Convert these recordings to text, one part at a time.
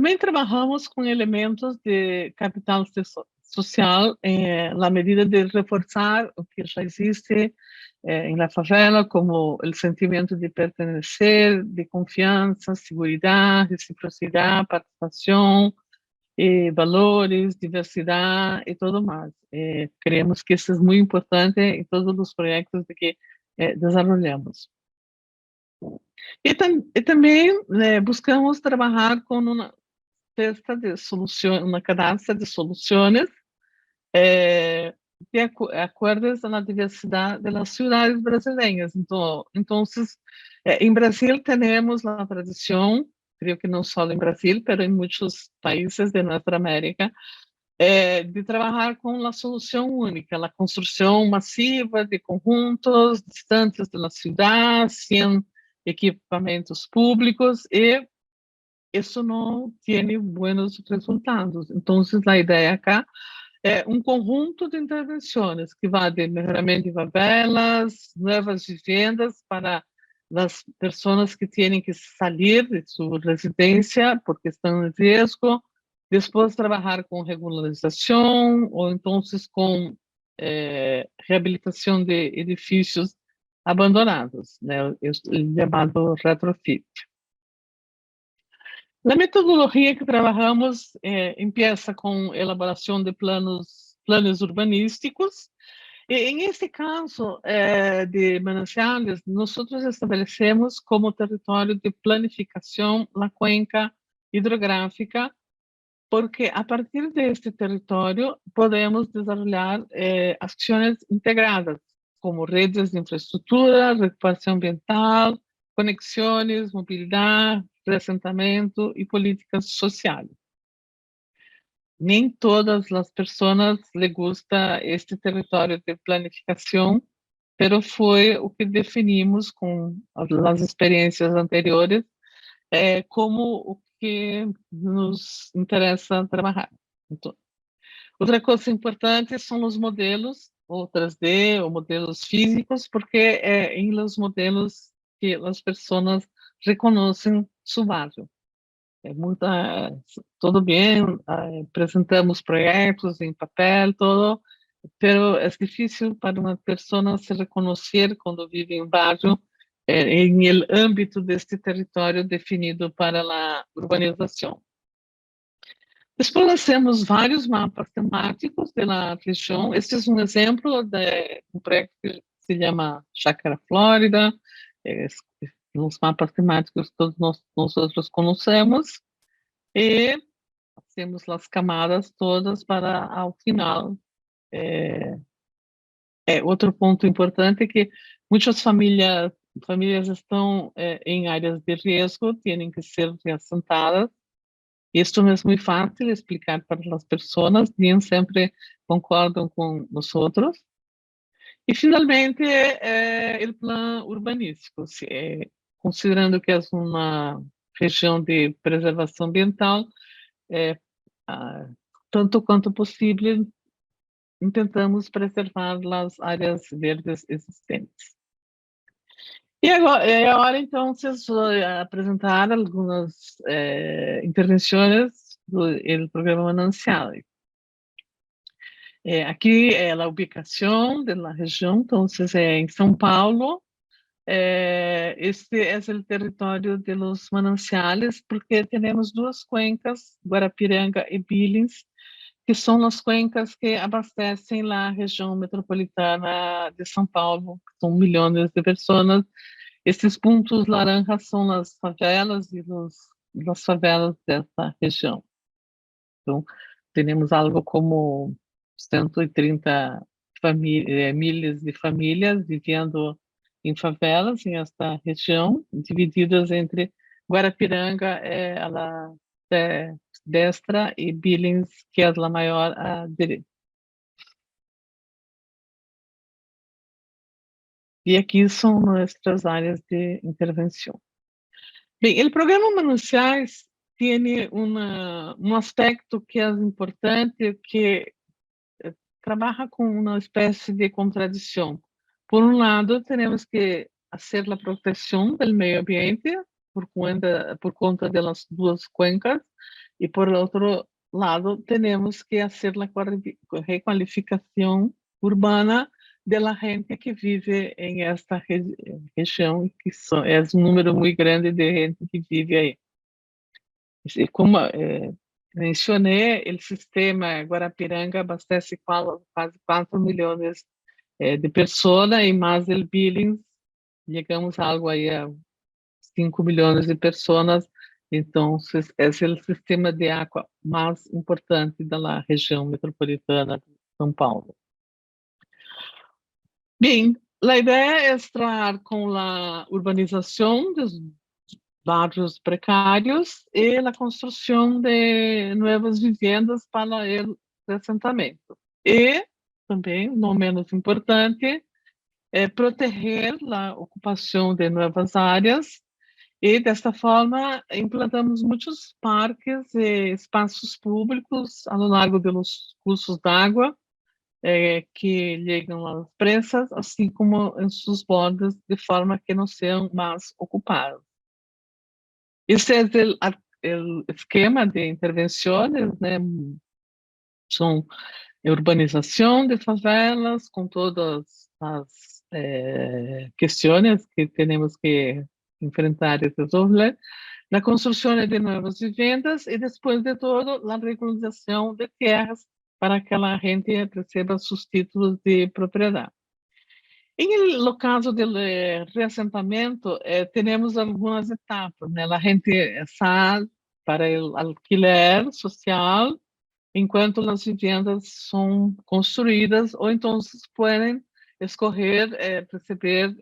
Também trabalhamos com elementos de capital social, na medida de reforçar o que já existe em la favela, como o sentimento de pertencer, de confiança, segurança, reciprocidade, participação, valores, diversidade e tudo mais. Creemos que isso é muito importante em todos os projetos que desenvolvemos. E também buscamos trabalhar com uma cesta de soluções, uma cadastra de soluções de acordo com a diversidade das cidades brasileiras. Então, em Brasil temos a tradição, creio que não só em Brasil, mas em muitos países de nossa América, de trabalhar com a solução única, a construção massiva de conjuntos distantes da cidade, sem equipamentos públicos, e isso não tem bons resultados. Então, a ideia acá é um conjunto de intervenções que vai de melhoramento de favelas, novas vivendas para as pessoas que têm que sair de sua residência porque estão em risco, depois trabalhar com regularização ou então com reabilitação de edifícios abandonados, né, o chamado retrofit. A metodologia que trabalhamos empieza com elaboração de planos urbanísticos. E, em este caso de mananciales, nós estabelecemos como território de planificação a cuenca hidrográfica, porque a partir deste território podemos desenvolver ações integradas, como redes de infraestrutura, recuperação ambiental, conexões, mobilidade, reassentamento e políticas sociais. Nem todas as pessoas lhe gusta este território de planificação, mas foi o que definimos com as experiências anteriores como o que nos interessa trabalhar. Então, outra coisa importante são os modelos, ou 3D, ou modelos físicos, porque em los modelos que as pessoas reconhecem seu barrio. Tudo bem, apresentamos projetos em papel, todo, mas é difícil para uma pessoa se reconhecer quando vive em um bairro em el âmbito deste território definido para a urbanização. Depois nós temos vários mapas temáticos da região. Este é um exemplo de um projeto que se chama Chácara Flórida. Os mapas temáticos todos nós conhecemos. E temos as camadas todas para, ao final. Outro ponto importante é que muitas famílias estão em áreas de risco, têm que ser reassentadas. Isto não é muito fácil explicar para as pessoas, nem sempre concordam com nós outros. E, finalmente, o plano urbanístico, considerando que é uma região de preservação ambiental, tanto quanto possível, tentamos preservar as áreas verdes existentes. E agora é a hora, então, de apresentar algumas intervenções do programa Manancial. Aqui é a ubicação da região, então, é em São Paulo. Este é o território de los mananciales, porque temos duas cuencas, Guarapiranga e Billings, que são as cuencas que abastecem a região metropolitana de São Paulo, que são milhões de pessoas. Esses pontos laranjas são as favelas e as favelas dessa região. Então, temos algo como 130 milhas de famílias vivendo em favelas em esta região, divididas entre Guarapiranga, a destra, e Billings, que é a maior, à direita. E aqui são nossas áreas de intervenção. Bem, o programa Mananciais tem um aspecto que é importante, que trabalha com uma espécie de contradição. Por um lado, temos que fazer a proteção do meio ambiente por conta das duas cuencas, Y por el otro lado, tenemos que hacer la recualificación urbana de la gente que vive en esta región, que es un número muy grande de gente que vive ahí. E como mencionei, o sistema Guarapiranga abastece quase 4 milhões de pessoas e mais o Billings, chegamos a algo aí a 5 milhões de pessoas. Então, esse é o sistema de água mais importante da região metropolitana de São Paulo. Bem, a ideia é estar com a urbanização dos barrios precários e a construção de novas vivendas para o assentamento. E, também, não menos importante, é proteger a ocupação de novas áreas e, desta forma, implantamos muitos parques e espaços públicos ao largo dos cursos d'água que ligam às prensas, assim como em seus bordos, de forma que não sejam mais ocupados. Esse é o esquema de intervenções, né? São urbanização de favelas, com todas as questões que temos que enfrentar e resolver, a construção de novas vivendas e, depois de todo, a regularização de terras para que a gente receba seus títulos de propriedade. No caso do reassentamento, temos algumas etapas, né? A gente sai para o alquiler social, enquanto as vivendas são construídas, ou então podem escolher receber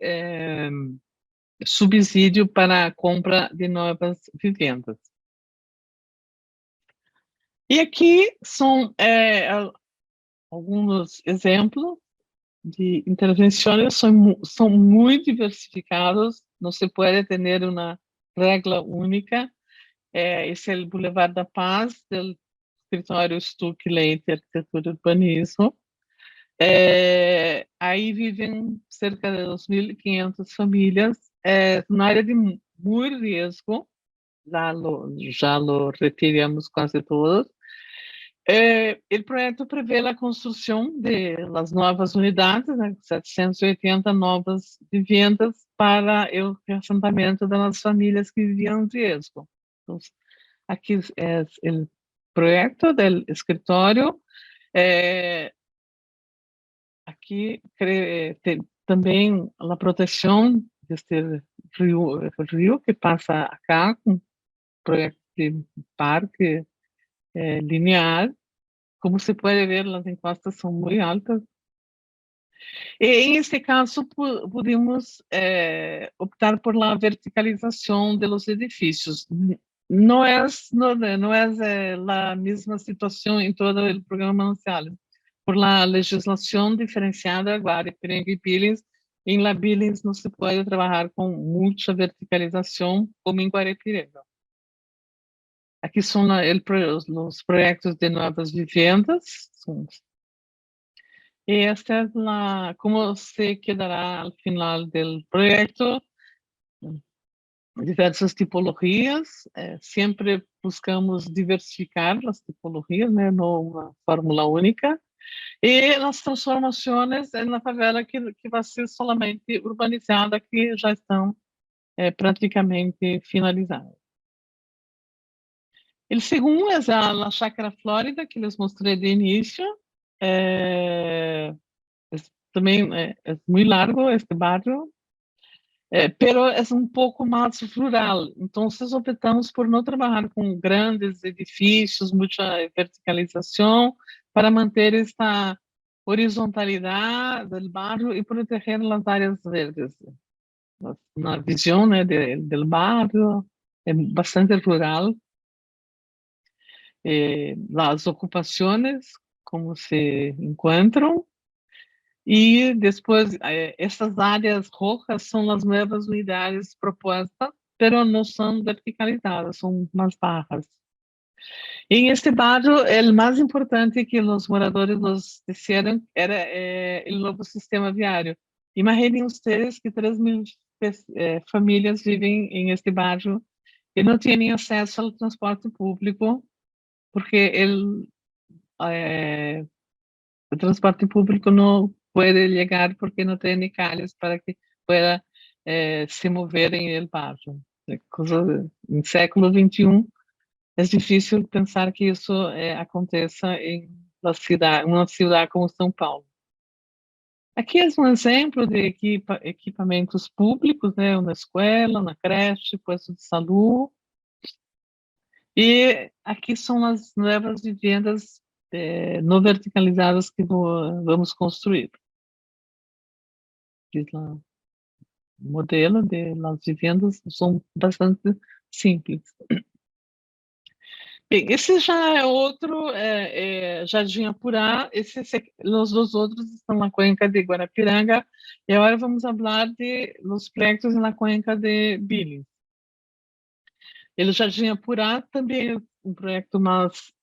subsídio para a compra de novas vivendas. E aqui são alguns exemplos de intervenções, são muito diversificados, não se pode ter uma regra única. Esse é o Boulevard da Paz, do escritório Stuck Leite Arquitetura e Urbanismo. Aí vivem cerca de 2.500 famílias, na área de muito risco, já lo retiramos quase todos. O projeto prevê a construção de novas unidades, né, 780 novas vivendas para o reassentamento das famílias que viviam de risco. Então, aqui é o projeto do escritório. Aqui tem também a proteção deste rio que passa acá, com projeto de parque linear. Como se pode ver, as encostas são muito altas. E, em este caso, podemos optar por la verticalização dos edifícios. Não é a mesma situação em todo o programa Mananciales. Por la legislação diferenciada, Guarapiranga e Billings, em la Billings não se pode trabalhar com muita verticalização como em Guarapiranga. Aqui são os projetos de novas vivendas. E esta é como se quedará ao final do projeto. Diversas tipologias, sempre buscamos diversificar as tipologias, né, não uma fórmula única. E as transformações na favela que vai ser solamente urbanizada, que já estão praticamente finalizadas. O segundo é a Chácara Flórida, que les mostrei de início. Também é muito largo este barrio, pero é pouco mais rural. Então, optamos por não trabalhar com grandes edifícios, muita verticalização, para manter esta horizontalidade do barrio e proteger as áreas verdes. Na visão, né, do barrio, é bastante rural. As ocupações, como se encontram. E depois, essas áreas rojas são as novas unidades propostas, mas não são verticalizadas, são mais baixas. Em este barrio, o mais importante que os moradores nos disseram era o novo sistema viário. Imaginem vocês que 3.000 famílias vivem em este barrio e não têm acesso ao transporte público, porque el transporte público no puede llegar porque no tiene calles para que pueda se mover en el barrio. En século XXI, é difícil pensar que isso aconteça em uma cidade como São Paulo. Aqui é um exemplo de equipamentos públicos, né, na escola, na creche, posto de saúde. E aqui são as novas vivendas não verticalizadas que vamos construir. O modelo de las vivendas são bastante simples. Bem, esse já é outro, Jardim Apurá. Os dois outros estão na cuenca de Guarapiranga. E agora vamos falar de los projetos na cuenca de Billings. O Jardim Apurá também é um projeto mais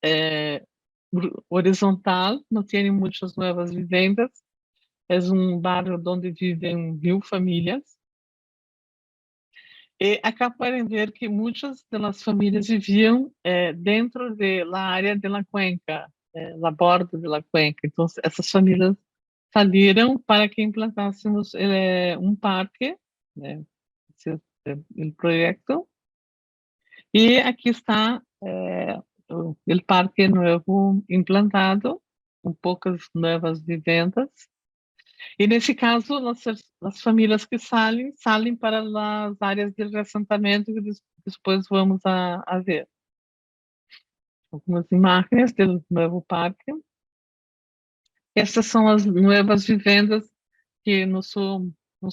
horizontal, não tem muitas novas vivendas. É um bairro onde vivem 1.000 famílias. E acá podem ver que muitas das famílias viviam dentro da área da cuenca, na borda da cuenca. Então, essas famílias saíram para que implantássemos um parque, né, esse é o projeto. E aqui está o parque novo implantado, com poucas novas vivendas. E nesse caso, as famílias que saem para as áreas de assentamento que depois vamos a ver. Algumas imagens do novo parque. Essas são as novas vivendas que não são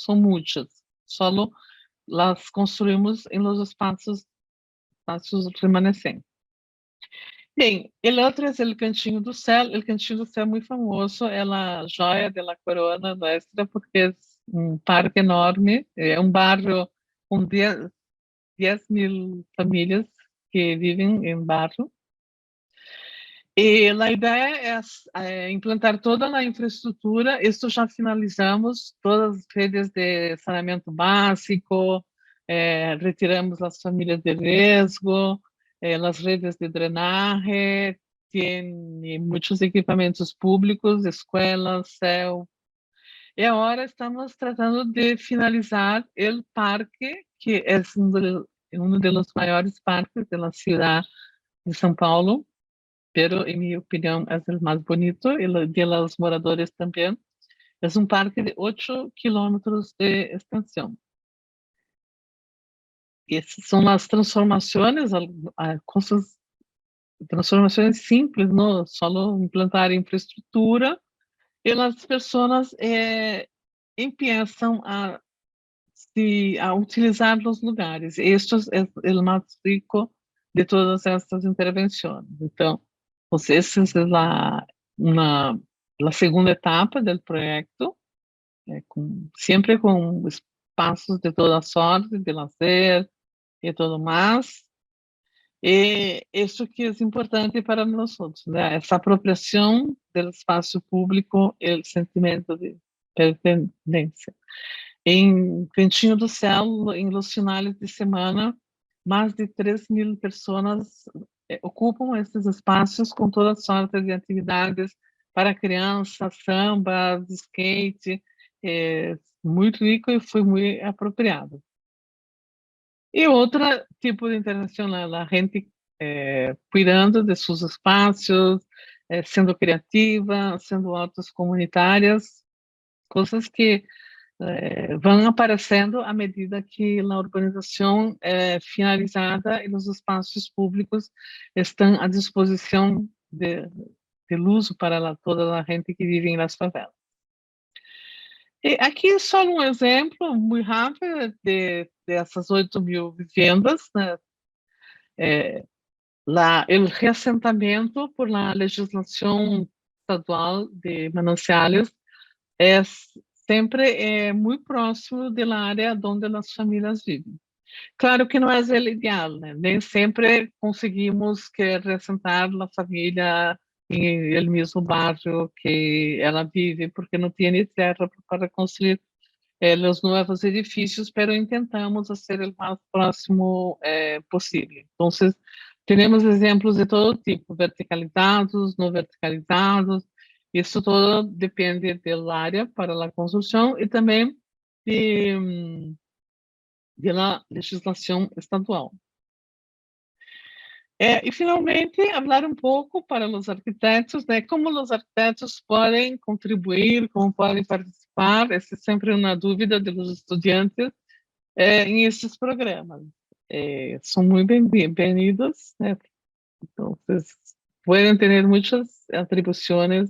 muitas, só las construímos em los espaços remanescentes. Bem, o outro é o Cantinho do Céu. O Cantinho do Céu é muito famoso, é a joia da corona nuestra, porque é um parque enorme, é um bairro com 10.000 famílias que vivem em bairro. E a ideia é implantar toda a infraestrutura. Isso já finalizamos, todas as redes de saneamento básico, retiramos as famílias de risco, as redes de drenagem, tem muitos equipamentos públicos, escolas, céu. E agora estamos tratando de finalizar o parque, que é um dos maiores parques da cidade de São Paulo, pero en mi opinión es el más bonito y de los moradores también. Es un parque de 8 kilómetros de extensión. Y esas son las transformaciones, transformaciones simples, ¿no? Solo implantar infraestructura y las personas empiezan a utilizar los lugares. Esto es el más rico de todas estas intervenciones. Então, essa é a segunda etapa do projeto, sempre com espaços de toda sorte, de lazer e tudo mais. E isso que é importante para nós outros, né? Essa apropriação do espaço público e o sentimento de pertenência. Em Cantinho do Céu, em los finales de semana, mais de 3.000 pessoas ocupam esses espaços com toda sorte de atividades para crianças, samba, skate, muito rico e foi muito apropriado. E outro tipo de intervenção, a gente cuidando de seus espaços, sendo criativa, sendo hortas comunitárias, coisas que vão aparecendo à medida que a urbanização é finalizada e os espaços públicos estão à disposição de uso para toda a gente que vive nas favelas. E aqui é só um exemplo muito rápido dessas 8.000 vivendas, né? O reassentamento por la legislação estadual de mananciales é sempre muito próximo da área onde as famílias vivem. Claro que não é o ideal, né? Nem sempre conseguimos que reassentar a família em el mesmo bairro que ela vive, porque não tem terra para construir os novos edifícios, mas tentamos ser o mais próximo possível. Então, Temos exemplos de todo tipo, verticalizados, não verticalizados. Isso todo depende da área para a construção e também de, de la legislação estadual. E, finalmente, falar um pouco para os arquitetos, né, como os arquitetos podem contribuir, como podem participar. Essa é sempre uma dúvida dos estudantes em esses programas. São muito bem-vindos, né? Então, podem ter muitas atribuições,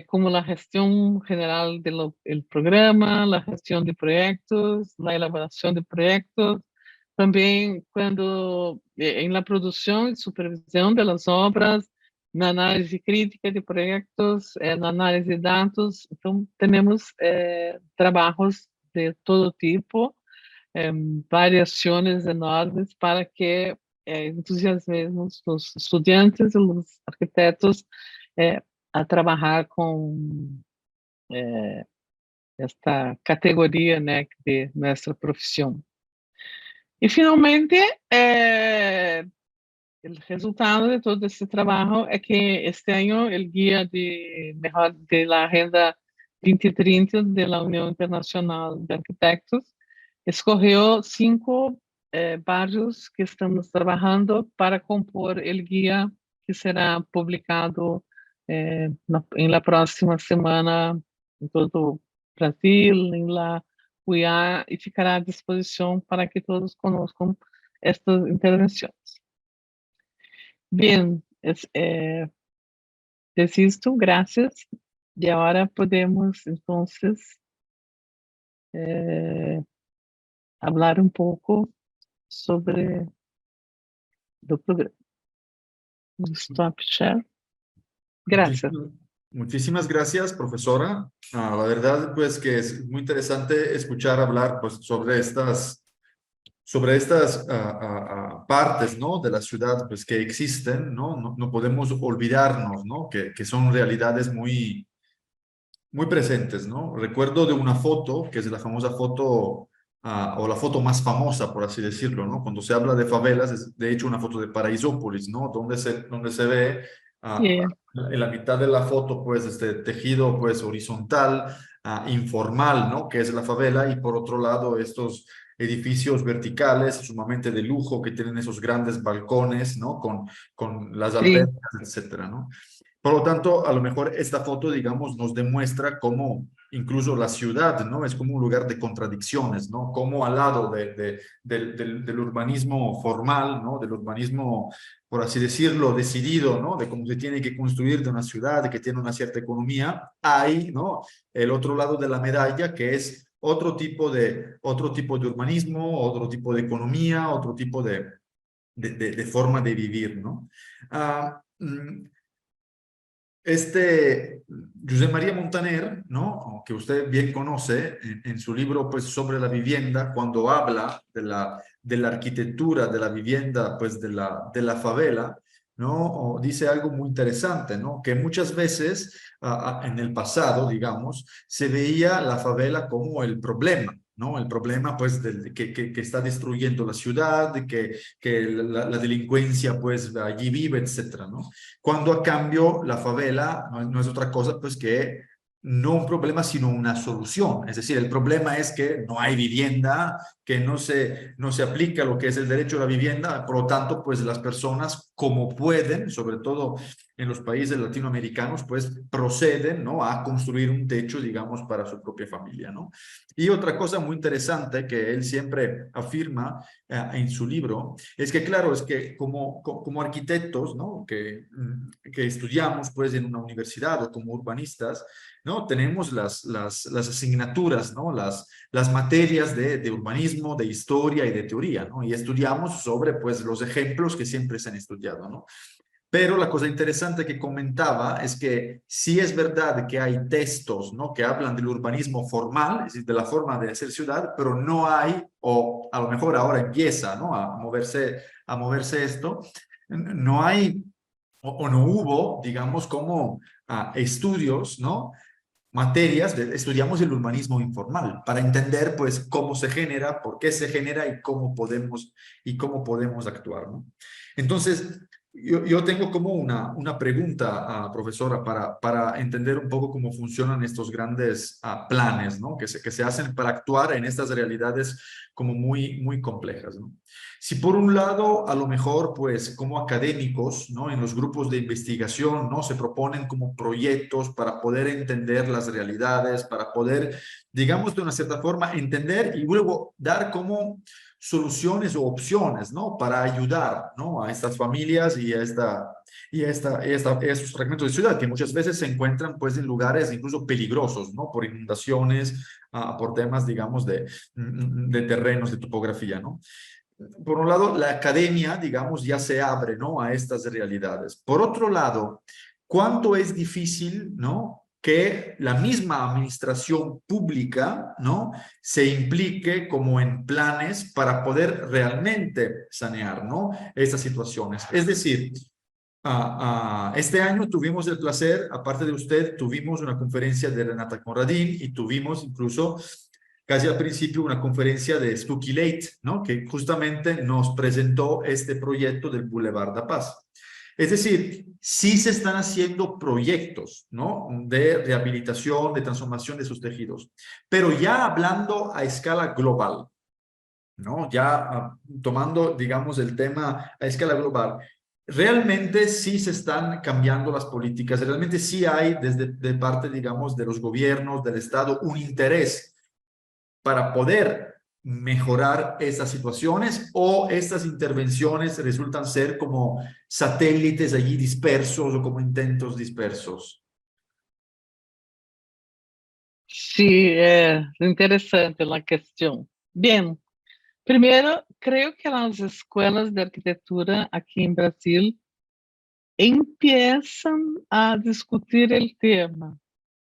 como a gestão geral do programa, a gestão de projetos, a elaboração de projetos, também quando em la produção e supervisão das obras, na análise crítica de projetos, na análise de dados. Então, temos trabalhos de todo tipo, variações enormes para que entusiasmemos os estudantes e os arquitetos a trabalhar com esta categoria, né, de nossa profissão. E, finalmente, o resultado de todo esse trabalho é que este ano o guia de la Agenda 2030 da União Internacional de Arquitetos escolheu 5 bairros que estamos trabalhando para compor o guia que será publicado em la próxima semana em todo o Brasil, em la UIA, e ficará à disposição para que todos conozcam estas intervenções. Bem, desisto, graças. E agora podemos, então, falar um pouco sobre o programa. Stop share. Gracias. Muchísimas gracias, profesora. La verdad, pues que es muy interesante escuchar hablar pues, sobre estas partes, ¿no? De la ciudad pues, que existen, ¿no? No podemos olvidarnos, ¿no? Que son realidades muy presentes, ¿no? Recuerdo de una foto, que es la famosa foto, o la foto más famosa, por así decirlo, ¿no? Cuando se habla de favelas, es de hecho una foto de Paraisópolis, ¿no? Donde se ve en la mitad de la foto, pues, este tejido, pues, horizontal, informal, ¿no? Que es la favela, y por otro lado, estos edificios verticales, sumamente de lujo, que tienen esos grandes balcones, ¿no? Con las albercas, etcétera, ¿no? Por lo tanto, a lo mejor esta foto, digamos, nos demuestra cómo incluso la ciudad, ¿no? Es como un lugar de contradicciones, ¿no? Como al lado del urbanismo formal, ¿no? Del urbanismo, por así decirlo, decidido, ¿no? De cómo se tiene que construir de una ciudad, de que tiene una cierta economía, hay, ¿no? El otro lado de la medalla, que es otro tipo de urbanismo, otro tipo de economía, otro tipo de forma de vivir, ¿no? José María Montaner, ¿no? Que usted bien conoce en su libro pues, sobre la vivienda, cuando habla de la arquitectura de la vivienda, pues de la favela, ¿no? Dice algo muy interesante, ¿no? Que muchas veces en el pasado, digamos, se veía la favela como el problema, ¿no? El problema, pues, que está destruyendo la ciudad, que la delincuencia, pues, allí vive, etcétera, ¿no? Cuando a cambio la favela no es otra cosa, pues, que no un problema, sino una solución. Es decir, el problema es que no hay vivienda, que no se aplica lo que es el derecho a la vivienda, por lo tanto, pues las personas como pueden, sobre todo en los países latinoamericanos, pues proceden, ¿no? A construir un techo, digamos, para su propia familia, ¿no? Y otra cosa muy interesante que él siempre afirma en su libro es que, claro, es que como arquitectos, ¿no? Que estudiamos, pues, en una universidad o como urbanistas, ¿no? Tenemos las asignaturas, ¿no? Las materias de urbanismo, de historia y de teoría, ¿no? Y estudiamos sobre, pues, los ejemplos que siempre se han estudiado, ¿no? Pero la cosa interesante que comentaba es que sí es verdad que hay textos, ¿no? Que hablan del urbanismo formal, es decir, de la forma de hacer ciudad, pero no hay, o a lo mejor ahora empieza, ¿no? A moverse esto, no hay o no hubo, digamos, como estudios, ¿no? materias estudiamos el urbanismo informal para entender pues cómo se genera, por qué se genera y cómo podemos actuar, ¿no? Entonces, yo tengo como una pregunta, profesora, para entender un poco cómo funcionan estos grandes planes, ¿no? Que se hacen para actuar en estas realidades como muy complejas, ¿no? Si por un lado, a lo mejor, pues como académicos, ¿no? En los grupos de investigación, ¿no? Se proponen como proyectos para poder entender las realidades, para poder, digamos, de una cierta forma, entender y luego dar como soluciones o opciones, ¿no? Para ayudar, ¿no? A estas familias y a esos fragmentos de ciudad que muchas veces se encuentran, pues, en lugares incluso peligrosos, ¿no? Por inundaciones, por temas, digamos, de terrenos, de topografía, ¿no? Por un lado, la academia, digamos, ya se abre, ¿no? A estas realidades. Por otro lado, ¿cuánto es difícil, ¿no? Que la misma administración pública, ¿no? Se implique como en planes para poder realmente sanear, ¿no? Estas situaciones. Es decir, este año tuvimos el placer, aparte de usted, tuvimos una conferencia de Renata Conradín y tuvimos incluso casi al principio una conferencia de Stucky Late, ¿no? Que justamente nos presentó este proyecto del Boulevard da Paz. Es decir, sí se están haciendo proyectos, ¿no? De rehabilitación, de transformación de sus tejidos, pero ya hablando a escala global, ¿no? Ya tomando, digamos, el tema a escala global, realmente sí se están cambiando las políticas, realmente sí hay desde de parte, digamos, de los gobiernos, del Estado, un interés para poder mejorar estas situaciones o estas intervenciones resultan ser como satélites allí dispersos o como intentos dispersos. Sí, es interesante la cuestión. Bien, primero, creo que las escuelas de arquitectura aquí en Brasil empiezan a discutir el tema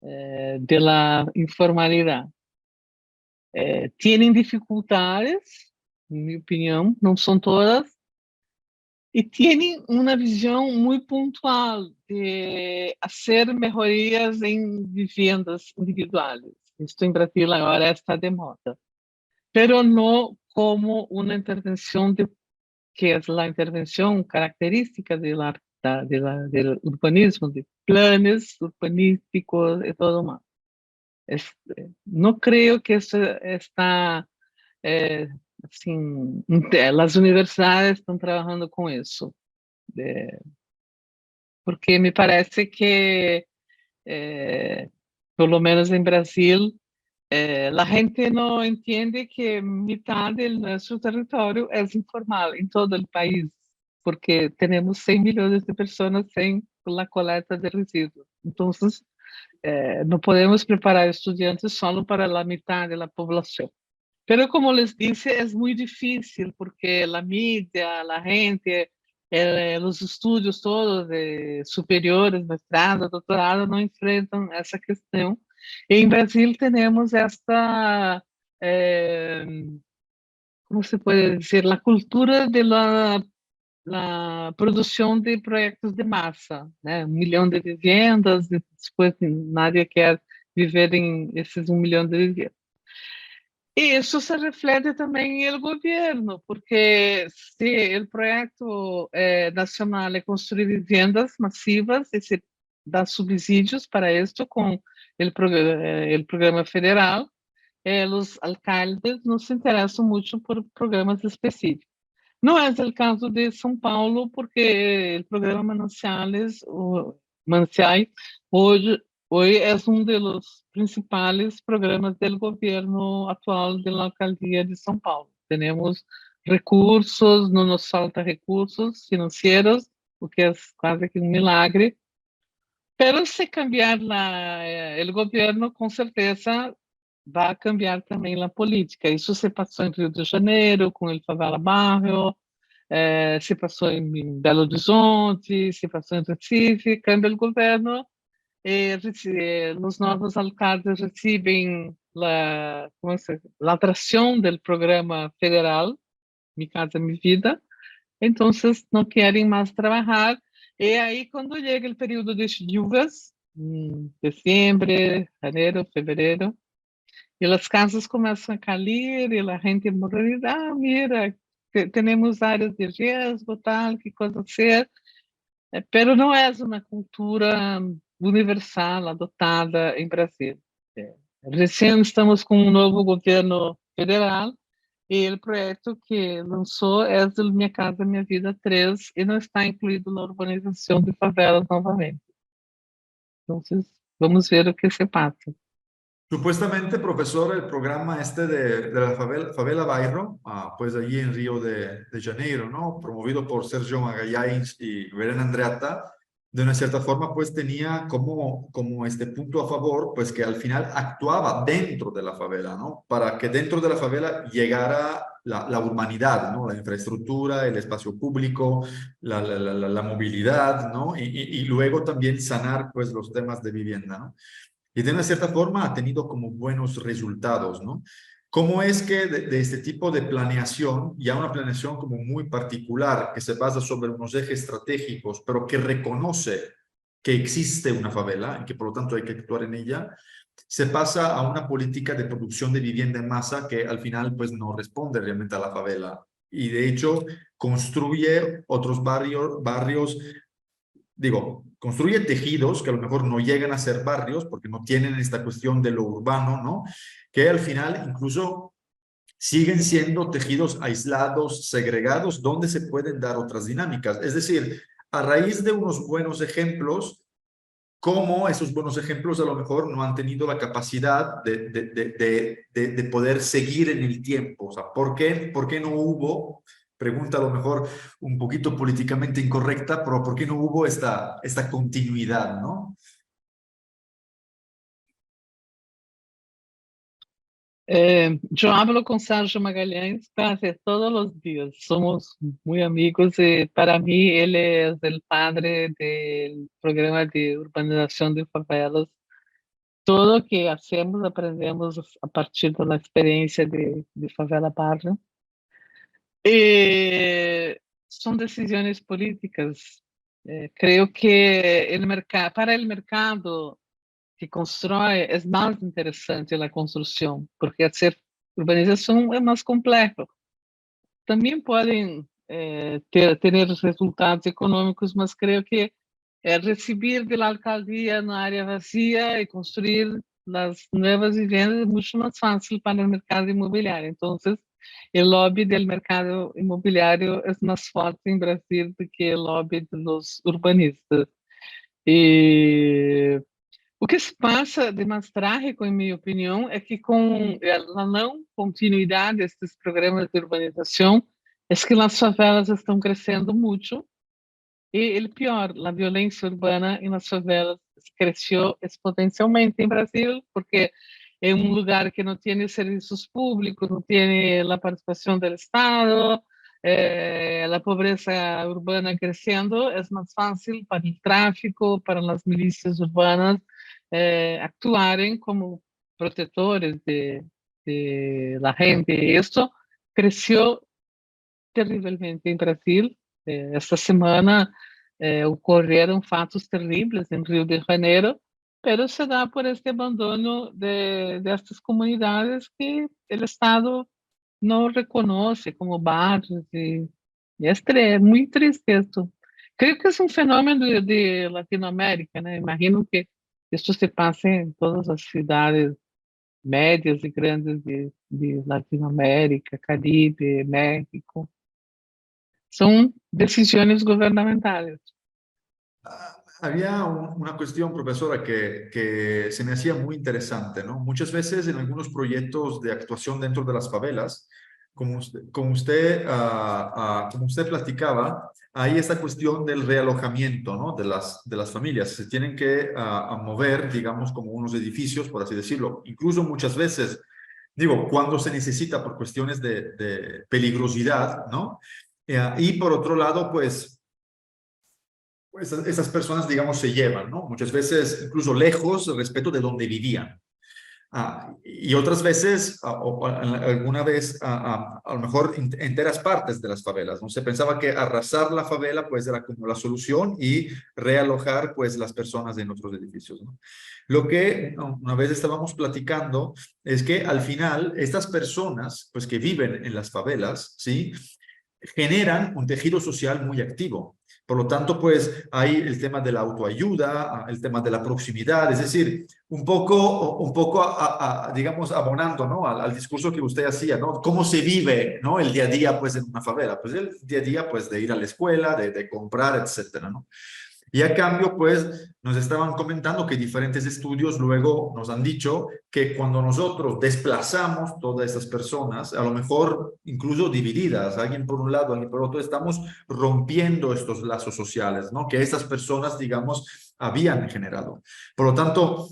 de la informalidad. Tienen dificultades, en mi opinión, no son todas, y tienen una visión muy puntual de hacer mejorías en viviendas individuales. Esto en Brasil ahora está de moda, pero no como una intervención que es la intervención característica del urbanismo, de planes urbanísticos y todo más. No creo que eso está, eh, assim, las universidades están trabajando con eso, eh, porque me parece que, eh, por lo menos en Brasil, la gente no entiende que mitad de nuestro territorio es informal en todo el país, porque tenemos 100 millones de personas en la colecta de residuos. Entonces, no podemos preparar estudiantes solo para la mitad de la población. Pero como les dije, es muy difícil porque la media, la gente, los estudios todos de superiores, mestrado, doutorado, no enfrentan essa questão. E em Brasil temos esta, eh, como se pode dizer, la cultura de la produção de projetos de massa, né? 1 milhão de vivendas, depois nadie quer viver em esses 1 milhão de vivendas. E isso se reflete também no governo, porque se o projeto nacional é construir vivendas massivas e se dá subsídios para isso com o programa federal, os alcaldes não se interessam muito por programas específicos. Não é o caso de São Paulo, porque o programa Mananciais hoje es uno de los principales programas del gobierno actual de la alcaldía de São Paulo. Tenemos recursos, no nos falta recursos financieros, o que es casi que un milagre. Pero se cambiar el gobierno, con certeza va a cambiar también la política. Eso se pasó en Rio de Janeiro, con el Favela Barrio, se pasó en Belo Horizonte, se pasó en Recife, cambia el gobierno. Os novos alcaldes recebem a atração do programa federal Mi Casa Mi Vida, então não querem mais trabalhar. E aí, quando chega o período de chuvas, diciembre, enero, febrero, y las casas comienzan a caer y la gente morre, mira, tenemos áreas de riesgo, tal, qué cosa hacer, pero no es una cultura universal adotada en Brasil. Recién estamos con un nuevo gobierno federal y el proyecto que lanzó es el Minha Casa Minha Vida 3 y no está incluido na urbanização de favelas novamente. Entonces, vamos ver o que se pasa. Supuestamente, profesor, el programa este de la favela Bairro, pues allí en Río de Janeiro, ¿no? Promovido por Sergio Magalhães y Verena Andreatta, de una cierta forma, pues tenía como este punto a favor, pues que al final actuaba dentro de la favela, ¿no? Para que dentro de la favela llegara la urbanidad, ¿no? La infraestructura, el espacio público, la movilidad, ¿no? Y luego también sanar, pues, los temas de vivienda, ¿no? Y de una cierta forma ha tenido como buenos resultados, ¿no? ¿Cómo es que de este tipo de planeación, ya una planeación como muy particular, que se basa sobre unos ejes estratégicos, pero que reconoce que existe una favela y que por lo tanto hay que actuar en ella, se pasa a una política de producción de vivienda en masa que al final pues no responde realmente a la favela y de hecho construye otros barrios, digo, construye tejidos que a lo mejor no llegan a ser barrios porque no tienen esta cuestión de lo urbano, ¿no? Que al final incluso siguen siendo tejidos aislados, segregados, donde se pueden dar otras dinámicas. Es decir, a raíz de unos buenos ejemplos, cómo esos buenos ejemplos a lo mejor no han tenido la capacidad de poder seguir en el tiempo. O sea, por qué no hubo, pregunta a lo mejor un poquito políticamente incorrecta, pero por qué no hubo esta continuidad, ¿no? Yo hablo con Sérgio Magalhães casi todos los días. Somos muy amigos y para mí él es el padre del programa de urbanización de favelas. Todo que hacemos aprendemos a partir de la experiencia de Favela Barra. Son decisiones políticas. Creo que para el mercado que constrói é mais interessante a construção, porque hacer urbanização é mais complexo. Também podem ter resultados econômicos, mas creio que receber da alcaldia na área vazia e construir as novas vivendas é muito mais fácil para o mercado imobiliário. Então, o lobby do mercado imobiliário é mais forte em Brasil do que o lobby dos urbanistas. E o que se passa de mais trágico, em minha opinião, é que com a não continuidade desses programas de urbanização, é que as favelas estão crescendo muito e, o pior, a violência urbana nas favelas cresceu exponencialmente em Brasil, porque é um lugar que não tem serviços públicos, não tem a participação do Estado, a pobreza urbana crescendo, é mais fácil para o tráfico, para as milícias urbanas, actuarem como protetores de la gente. Isso cresceu terrivelmente em Brasil. Esta semana ocorreram fatos terríveis em Rio de Janeiro, pero se dá por este abandono destas comunidades que o Estado não reconhece como barrios e é muito triste isso. Creio que é um fenômeno de Latinoamérica, né? Imagino que isso se passa em todas as cidades médias e grandes de Latinoamérica, Caribe, México. Son decisiones gubernamentales. Había una cuestión, profesora, que se me hacía muy interesante, ¿no? Muchas veces en algunos proyectos de actuación dentro de las favelas, como usted platicaba, hay esta cuestión del realojamiento, ¿no? De las familias. Se tienen que mover, digamos, como unos edificios, por así decirlo. Incluso muchas veces, digo, cuando se necesita por cuestiones de peligrosidad, ¿no? Y por otro lado, pues esas personas, digamos, se llevan, ¿no? Muchas veces incluso lejos respecto de donde vivían. Y otras veces, alguna vez, a lo mejor enteras partes de las favelas, ¿no? Se pensaba que arrasar la favela pues era como la solución y realojar pues las personas en otros edificios, ¿no? Lo que una vez estábamos platicando es que al final estas personas pues que viven en las favelas, ¿sí? Generan un tejido social muy activo. Por lo tanto, pues hay el tema de la autoayuda, el tema de la proximidad, es decir, un poco digamos, abonando, ¿no? Al discurso que usted hacía, ¿no? ¿Cómo se vive, ¿no? El día a día, pues, en una favela. Pues el día a día, pues, de ir a la escuela, de comprar, etcétera, ¿no? Y a cambio, pues, nos estaban comentando que diferentes estudios luego nos han dicho que cuando nosotros desplazamos todas estas personas, a lo mejor incluso divididas, alguien por un lado, alguien por otro, estamos rompiendo estos lazos sociales, ¿no? Que estas personas, digamos, habían generado. Por lo tanto,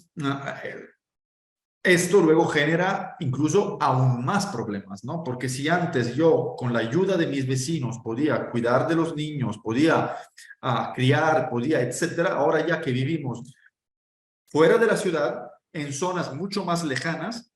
esto luego genera incluso aún más problemas, ¿no? Porque si antes yo, con la ayuda de mis vecinos, podía cuidar de los niños, podía criar, podía, etcétera, ahora ya que vivimos fuera de la ciudad, en zonas mucho más lejanas,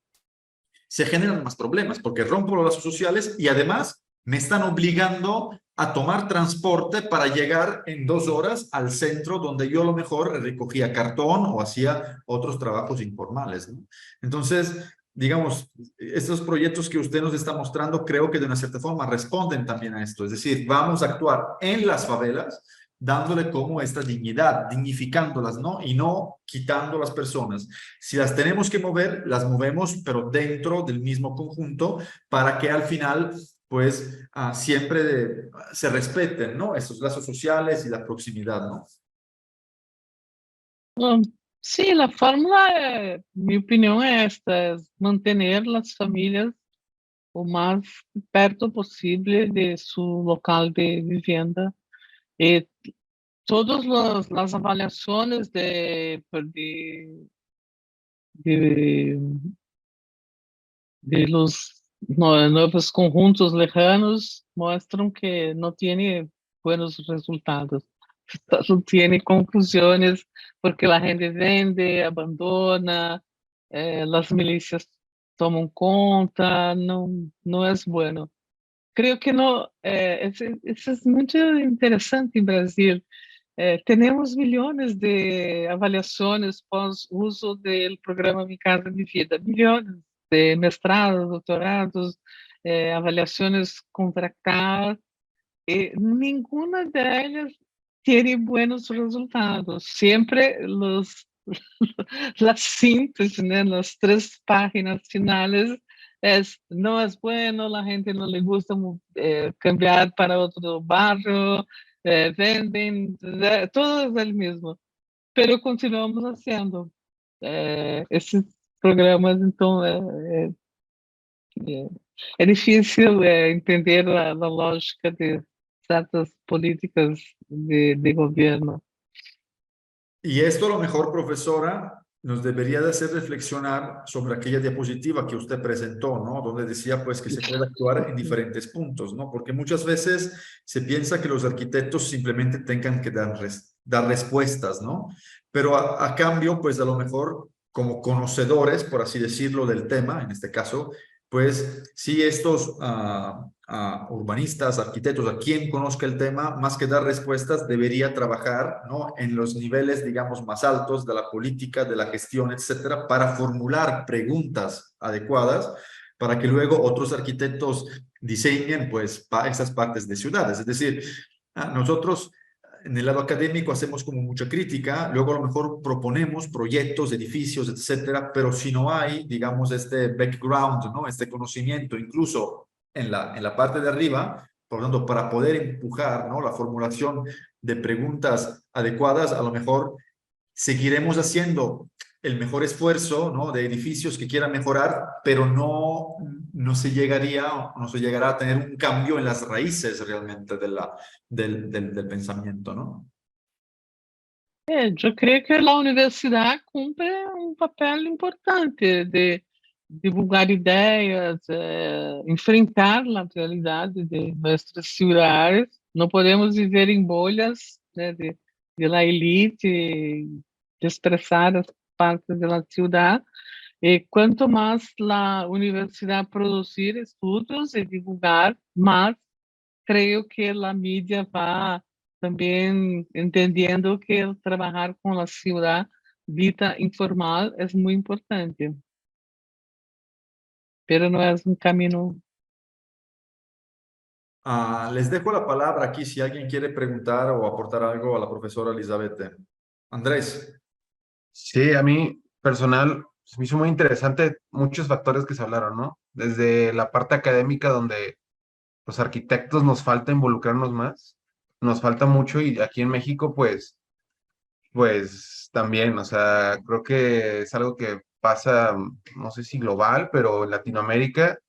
se generan más problemas porque rompo los lazos sociales y además me están obligando a tomar transporte para llegar en 2 horas al centro donde yo a lo mejor recogía cartón o hacía otros trabajos informales, ¿no? Entonces, digamos, estos proyectos que usted nos está mostrando creo que de una cierta forma responden también a esto. Es decir, vamos a actuar en las favelas dándole como esta dignidad, dignificándolas, ¿no? Y no quitando las personas. Si las tenemos que mover, las movemos, pero dentro del mismo conjunto para que al final, pues, siempre se respeten, ¿no? Esos lazos sociales y la proximidad, ¿no? Bom, sí, la fórmula, mi opinión es esta, es mantener las familias o más perto posible de su local de vivienda. Eh, Todas las avaliaciones de, de los nuevos conjuntos lejanos muestran que no tiene buenos resultados. No tiene conclusiones porque la gente vende, abandona, las milicias toman conta, no es bueno. Creo que no, eso es muito interessante em Brasil. Temos milhões de avaliações pós-uso do programa Mi Casa Mi Vida, milhões de mestrados, doutorados, avaliações contratadas, e nenhuma delas tem bons resultados. Sempre las síntesis, né, las 3 páginas finales no es bueno, la gente no le gusta cambiar para otro barrio, venden, todo es el mismo, pero continuamos haciendo esses programas, então é difícil entender a lógica de certas políticas de governo. Y esto a lo mejor, profesora, nos debería de hacer reflexionar sobre aquella diapositiva que usted presentó, ¿no? Donde decía pues que se puede actuar en diferentes puntos, ¿no? Porque muchas veces se piensa que los arquitectos simplemente tengan que dar respuestas, ¿no? Pero a cambio, pues a lo mejor como conocedores, por así decirlo, del tema, en este caso, pues sí estos urbanistas, arquitectos, a quien conozca el tema, más que dar respuestas, debería trabajar, ¿no? En los niveles, digamos, más altos de la política, de la gestión, etcétera, para formular preguntas adecuadas para que luego otros arquitectos diseñen, pues, esas partes de ciudades. Es decir, nosotros en el lado académico hacemos como mucha crítica, luego a lo mejor proponemos proyectos, edificios, etcétera, pero si no hay, digamos, este background, ¿no? Este conocimiento, incluso en la parte de arriba, por lo tanto, para poder empujar, ¿no? La formulación de preguntas adecuadas, a lo mejor seguiremos haciendo el mejor esfuerzo, ¿no? De edificios que quieran mejorar, pero no se llegará a tener un cambio en las raíces realmente del pensamiento, ¿no? Eu creio que a universidade cumpre um papel importante de divulgar ideias, enfrentar a realidade de nossas cidades. Não podemos viver em bolhas, né, de la elite, de expressar as partes da cidade. Quanto mais a universidade produzir estudos e divulgar, mais creio que a mídia vai também entendendo que trabalhar com a cidade, vida informal, é muito importante. Pero não é um caminho. Les dejo la palabra aquí si alguien quiere preguntar o aportar algo a la profesora Elizabeth. Andrés. Sí, a mí personal se me hizo muy interesante muchos factores que se hablaron, ¿no? Desde la parte académica donde los arquitectos nos falta involucrarnos más, nos falta mucho y aquí en México pues también, o sea, creo que es algo que pasa, no sé si global, pero en Latinoamérica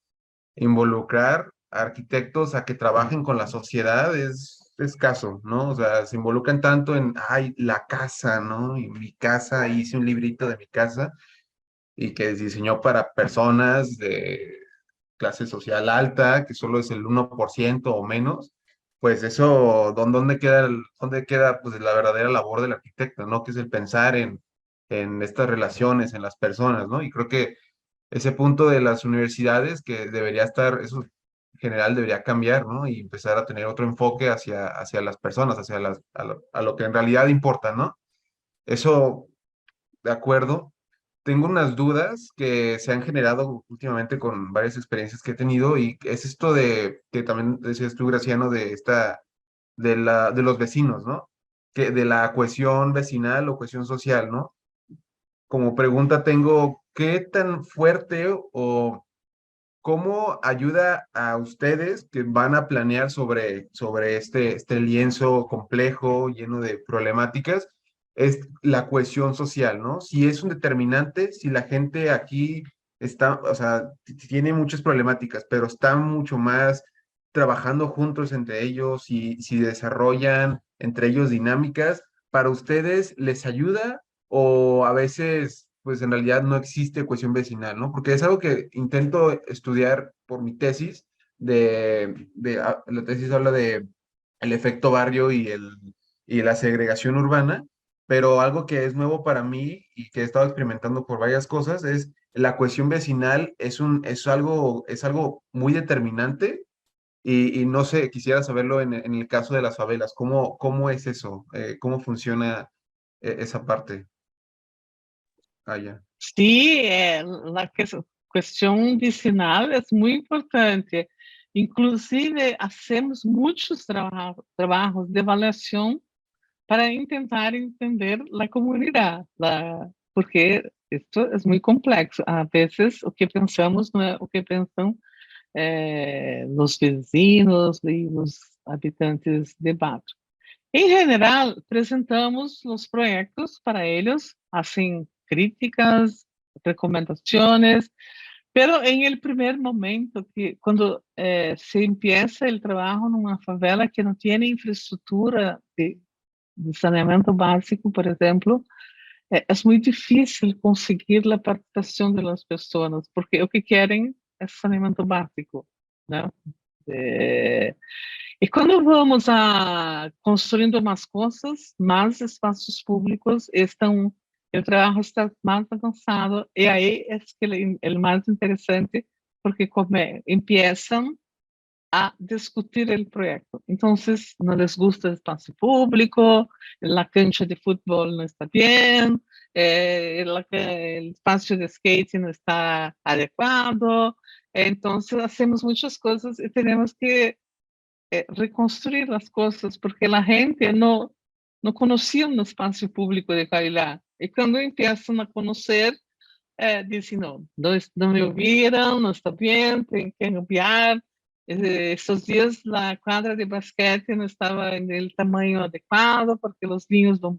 involucrar a arquitectos a que trabajen con la sociedad es escaso, ¿no? O sea, se involucran tanto en, ay, la casa, ¿no? Y mi casa, hice un librito de mi casa y que diseñó para personas de clase social alta, que solo es el 1% o menos, pues eso, ¿dónde queda, dónde queda pues, la verdadera labor del arquitecto, ¿no? Que es el pensar en estas relaciones, en las personas, ¿no? Y creo que ese punto de las universidades que debería estar, eso en general debería cambiar, ¿no? Y empezar a tener otro enfoque hacia las personas, a lo que en realidad importa, ¿no? Eso, de acuerdo. Tengo unas dudas que se han generado últimamente con varias experiencias que he tenido y es esto de, que también decías tú, Graciano, de los vecinos, ¿no? Que de la cohesión vecinal o cohesión social, ¿no? Como pregunta tengo, ¿qué tan fuerte o cómo ayuda a ustedes que van a planear sobre este lienzo complejo, lleno de problemáticas, es la cohesión social, ¿no? Si es un determinante, si la gente aquí está, o sea, tiene muchas problemáticas, pero están mucho más trabajando juntos entre ellos y si desarrollan entre ellos dinámicas, ¿para ustedes les ayuda o a veces pues en realidad no existe cohesión vecinal, ¿no? Porque es algo que intento estudiar por mi tesis, la tesis habla de el efecto barrio y la segregación urbana, pero algo que es nuevo para mí y que he estado experimentando por varias cosas es la cohesión vecinal es algo muy determinante y no sé, quisiera saberlo en el caso de las favelas, ¿cómo es eso? ¿Cómo funciona esa parte allá? Sí, la cuestión vicinal es muy importante. Inclusive, hacemos muchos trabajos de evaluación para intentar entender la comunidad, porque esto es muy complexo. A veces o que pensamos no é o que pensam los vizinhos e os habitantes de bairro. Em geral, apresentamos os projetos para eles, assim, críticas, recomendações, pero em el primer momento, que quando se empieza o trabalho numa favela que não tem infraestrutura de saneamento básico, por exemplo, é muito difícil conseguir a participação das pessoas, porque o que querem é saneamento básico, né? É, e quando vamos a construindo mais coisas, mais espaços públicos estão, o trabalho está mais avançado e aí é que é mais interessante porque começam a discutir o projeto. Então, não les gusta o espaço público, a cancha de futebol não está bem, o espaço de skate não está adequado. Então, fazemos muitas coisas e temos que reconstruir as coisas, porque a gente não conhecia um espaço público de qualidade. E quando começam a conhecer, dizem, não me ouviram, não está bem, tem que cambiar. Esses dias a quadra de basquete não estava no tamanho adequado, porque os ninhos não...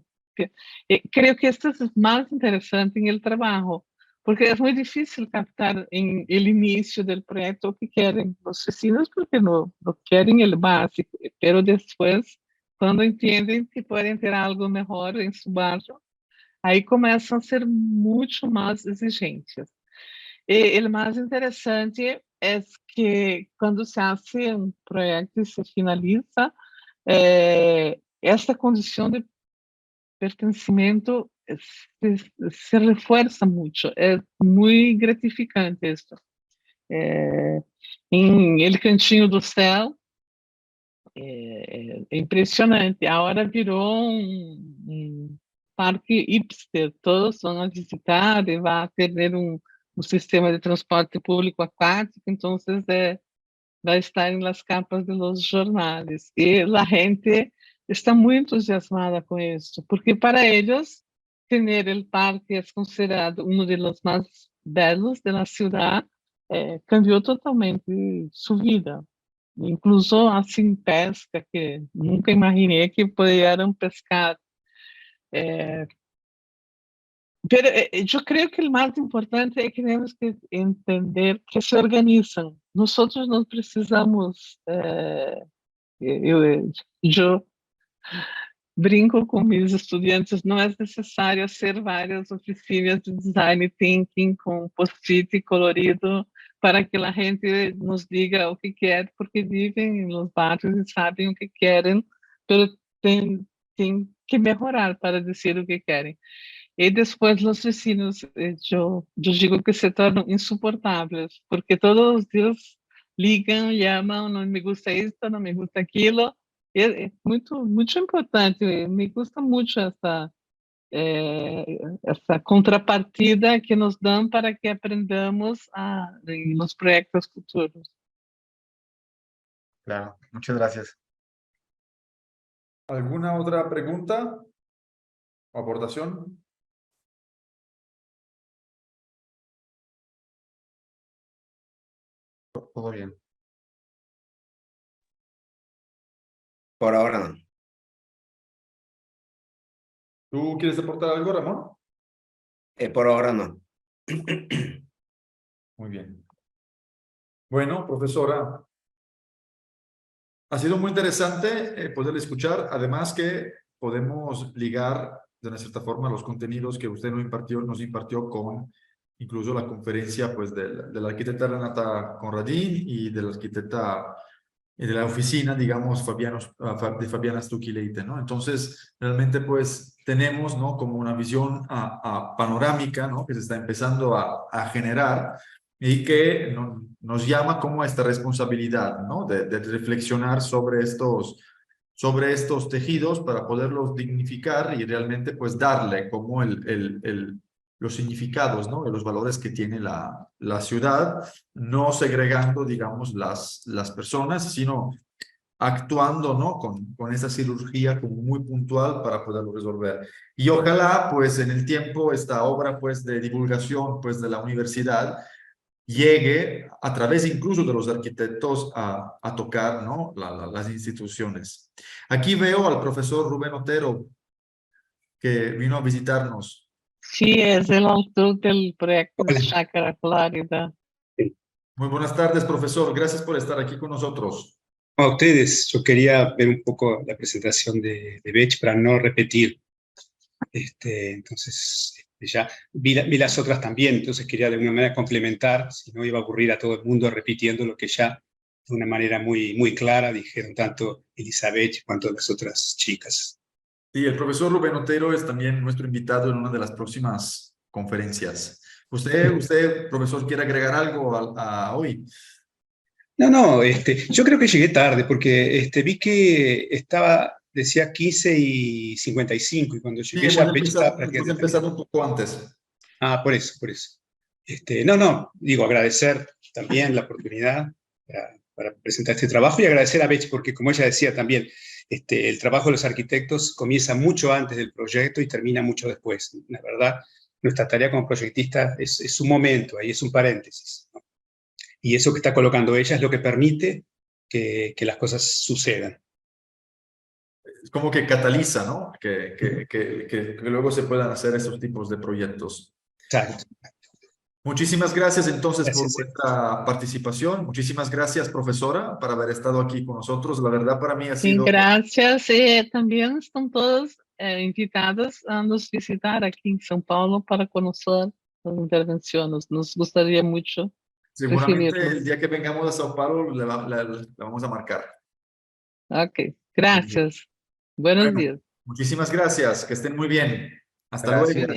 Creio que isso é mais interessante em el trabalho, porque é muito difícil captar em el início do projeto o que querem os vecinos, porque não querem o básico, mas depois, quando entendem que podem ter algo melhor em seu bairro, aí começam a ser muito mais exigentes. E o mais interessante é que quando se faz um projeto e se finaliza, essa condição de pertencimento se refuerza mucho. Es muy gratificante esto. Em El Cantinho do Céu, é impressionante. Agora virou um parque hipster. Todos vão a visitar e vai ter um sistema de transporte público aquático. Então, vai estar em las capas de los jornales. E a gente está muito entusiasmada com isso, porque para eles, ter o parque é considerado um dos mais belos da cidade, cambiou totalmente sua vida. Incluso assim pesca, que nunca imaginei que pudieran pescar. Pero eu creio que o mais importante é que temos que entender que se organizam. Nós não precisamos. Eu brinco com meus estudantes, não é necessário ser várias oficinas de design thinking com post-it colorido para que a gente nos diga o que quer, porque vivem nos bairros e sabem o que querem, mas tem que melhorar para dizer o que querem. E depois os vecinos, eu digo que se tornam insuportáveis, porque todos os dias ligam, chamam, não me gusta isto, não me gusta aquilo. É muito importante, me gusta muito essa contrapartida que nos dão para que aprendamos em los proyectos futuros. Claro, muchas gracias. ¿Alguna otra pregunta o aportación? Todo bien. Por ahora no. ¿Tú quieres aportar algo, Ramón? Por ahora no. Muy bien. Bueno, profesora, ha sido muy interesante poder escuchar, además que podemos ligar de una cierta forma los contenidos que usted nos impartió con incluso la conferencia pues, de la arquitecta Renata Conradin y de la arquitecta de la oficina, digamos, de Fabiana Stucchi-Leite, ¿no? Entonces, realmente, pues, tenemos, ¿no? Como una visión panorámica, ¿no? Que se está empezando a generar y que nos llama como a esta responsabilidad, ¿no? De reflexionar sobre estos tejidos para poderlos dignificar y realmente, pues, darle como los significados, ¿no? De los valores que tiene la ciudad, no segregando, digamos, las personas, sino actuando, ¿no? Con esa cirugía como muy puntual para poderlo resolver. Y ojalá, pues, en el tiempo, esta obra, pues, de divulgación, pues, de la universidad, llegue a través incluso de los arquitectos a tocar, ¿no? Las instituciones. Aquí veo al profesor Rubén Otero, que vino a visitarnos. Sí, es el autor del proyecto de Chácara Florida. Muy buenas tardes, profesor. Gracias por estar aquí con nosotros. A ustedes, yo quería ver un poco la presentación de Bech para no repetir. Entonces, ya vi las otras también, entonces quería de alguna manera complementar, si no iba a aburrir a todo el mundo repitiendo lo que ya de una manera muy clara dijeron tanto Elizabeth cuanto las otras chicas. Sí, el profesor Rubén Otero es también nuestro invitado en una de las próximas conferencias. ¿Usted, profesor, quiere agregar algo a hoy? No, yo creo que llegué tarde porque vi que decía 15:55 y cuando llegué ya estaba prácticamente. Empezar un poco antes. Ah, por eso. No, digo, agradecer también la oportunidad para presentar este trabajo y agradecer a Bech porque, como ella decía también, el trabajo de los arquitectos comienza mucho antes del proyecto y termina mucho después. La verdad, nuestra tarea como proyectista es un momento, ahí es un paréntesis, ¿no? Y eso que está colocando ella es lo que permite que las cosas sucedan. Es como que cataliza, ¿no? Que luego se puedan hacer estos tipos de proyectos. Exacto. Muchísimas gracias entonces por vuestra participación. Muchísimas gracias, profesora, por haber estado aquí con nosotros. La verdad para mí ha sido... Gracias. También están todos invitados a nos visitar aquí en São Paulo para conocer las intervenciones. Nos gustaría mucho. Seguramente el día que vengamos a Sao Paulo la vamos a marcar. Ok, gracias. Buenos días. Muchísimas gracias, que estén muy bien. Hasta Gracias. luego.